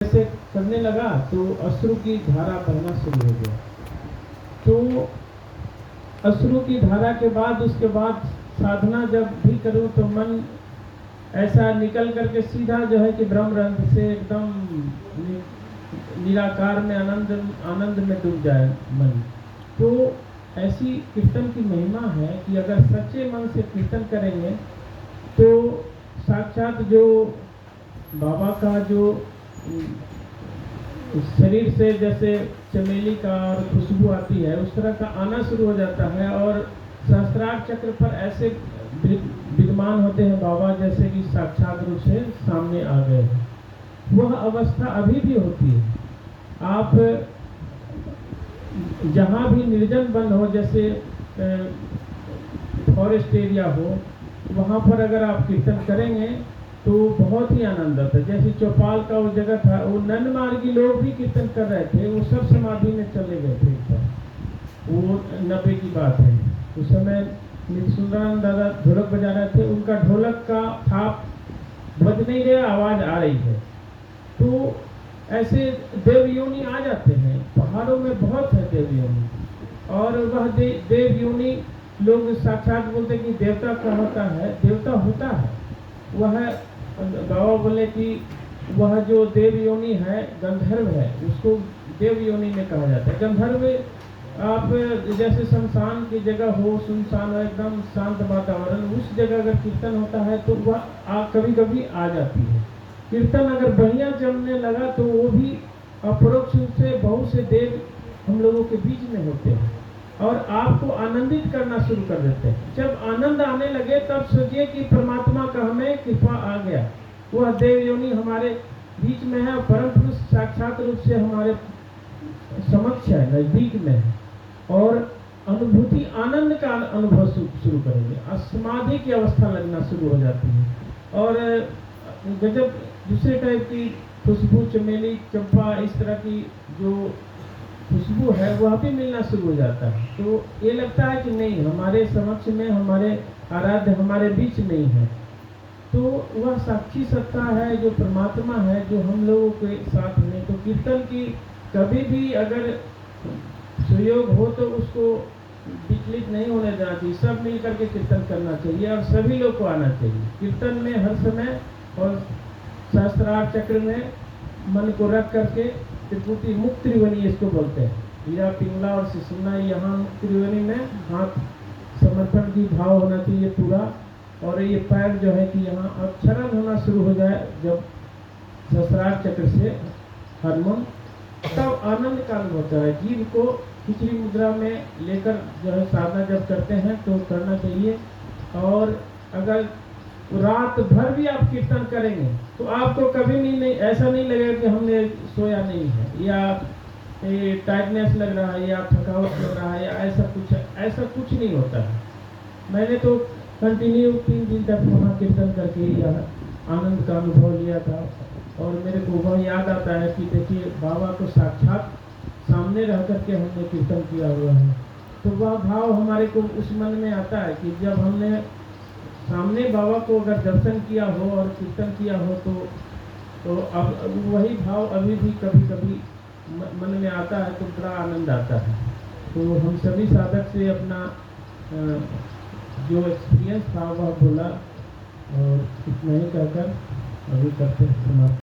ऐसे करने लगा तो अश्रु की धारा बहना शुरू हो गया। तो अश्रु की धारा के बाद उसके बाद साधना जब भी करूं तो मन ऐसा निकल करके सीधा जो है कि ब्रह्म रंग से एकदम निराकार में आनंद में डूब जाए मन। तो ऐसी कीर्तन की महिमा है कि अगर सच्चे मन से कीर्तन करेंगे तो साक्षात जो बाबा का जो शरीर से जैसे चमेली का और खुशबू आती है उस तरह का आना शुरू हो जाता है। और सहस्त्रार चक्र पर ऐसे विद्यमान होते हैं बाबा जैसे कि साक्षात रूप से सामने आ गए हैं। वह अवस्था अभी भी होती है। आप जहाँ भी निर्जन वन हो, जैसे फॉरेस्ट एरिया हो, वहाँ पर अगर आप कीर्तन करेंगे तो बहुत ही आनंद आता है। जैसे चौपाल का वो जगह था, वो नन मार्गी लोग भी कीर्तन कर रहे थे, वो सब समाधि में चले गए थे। वो 90 की बात है। उस समय सुंदरानंद दादा ढोलक बजा रहे थे, उनका ढोलक का थाप बज नहीं रहा, आवाज आ रही है। तो ऐसे देव योनि आ जाते हैं, पहाड़ों में बहुत है देव योनि। और वह देव योनि लोग साक्षात बोलते कि देवता का होता है, देवता होता है। वह बाबा बोले कि वह जो देव योनि है गंधर्व है, उसको देव योनि में कहा जाता है। गंधर्व आप जैसे शमशान की जगह हो, सुनसान हो, एकदम शांत वातावरण, उस जगह अगर कीर्तन होता है तो वह कभी कभी आ जाती है। कीर्तन अगर बढ़िया जमने लगा तो वो भी अपरोक्ष रूप से बहुत से देव हम लोगों के बीच में होते हैं और आपको आनंदित करना शुरू कर देते हैं। जब आनंद आने लगे तब सोचिए कि परमात्मा का हमें कृपा आ गया। वह देव योनि हमारे बीच में है, परम पुरुष साक्षात रूप से हमारे समक्ष है, नजदीक में है। और अनुभूति आनंद का अनुभव शुरू करेंगे, समाधि की अवस्था लगना शुरू हो जाती है। और गजब दूसरे टाइप की खुशबू, चमेली, चंपा, इस तरह की जो खुशबू है वह भी मिलना शुरू हो जाता है। तो ये लगता है कि नहीं, हमारे समक्ष में हमारे आराध्य हमारे बीच में ही है। तो वह साक्षी सत्ता है जो परमात्मा है, जो हम लोगों के साथ में। तो कीर्तन की कभी भी अगर सुयोग हो तो उसको विचलित नहीं होने देना चाहिए। सब मिल करके कीर्तन करना चाहिए और सभी लोग को आना चाहिए कीर्तन में हर समय। और सहस्त्रार चक्र में मन को रख करके त्रिपुटी मुक्त त्रिवेणी इसको बोलते हैं। हीरा, पिंगला और सिसुना, यहाँ मुक्त त्रिवेणी में हाथ समर्पण की भाव होना चाहिए पूरा। और ये पैर जो है कि यहाँ अब क्षरण होना शुरू हो जाए जब सहस्त्रार चक्र से हार्मोन, तब आनंद का अनुभव होता है। जीव को खिचड़ी मुद्रा में लेकर जो है साधना जब करते हैं तो करना चाहिए। और अगर रात भर भी आप कीर्तन करेंगे तो आपको कभी नहीं ऐसा नहीं लगेगा कि हमने सोया नहीं है, या टायर्डनेस लग रहा है, या थकावट लग रहा है, या ऐसा कुछ नहीं होता है। मैंने तो कंटिन्यू 3 दिन तक वहाँ कीर्तन करके यह आनंद का अनुभव लिया था। और मेरे को वह याद आता है कि देखिए बाबा को साक्षात सामने रह करके हमने कीर्तन किया हुआ है। तो वह भाव हमारे को उस मन में आता है कि जब हमने सामने बाबा को अगर दर्शन किया हो और कीर्तन किया हो तो अब वही भाव अभी भी कभी कभी मन में आता है तो बड़ा आनंद आता है। तो हम सभी साधक से अपना जो एक्सपीरियंस था वह बोला और इतना ही कहकर अभी करते हैं समाप्त।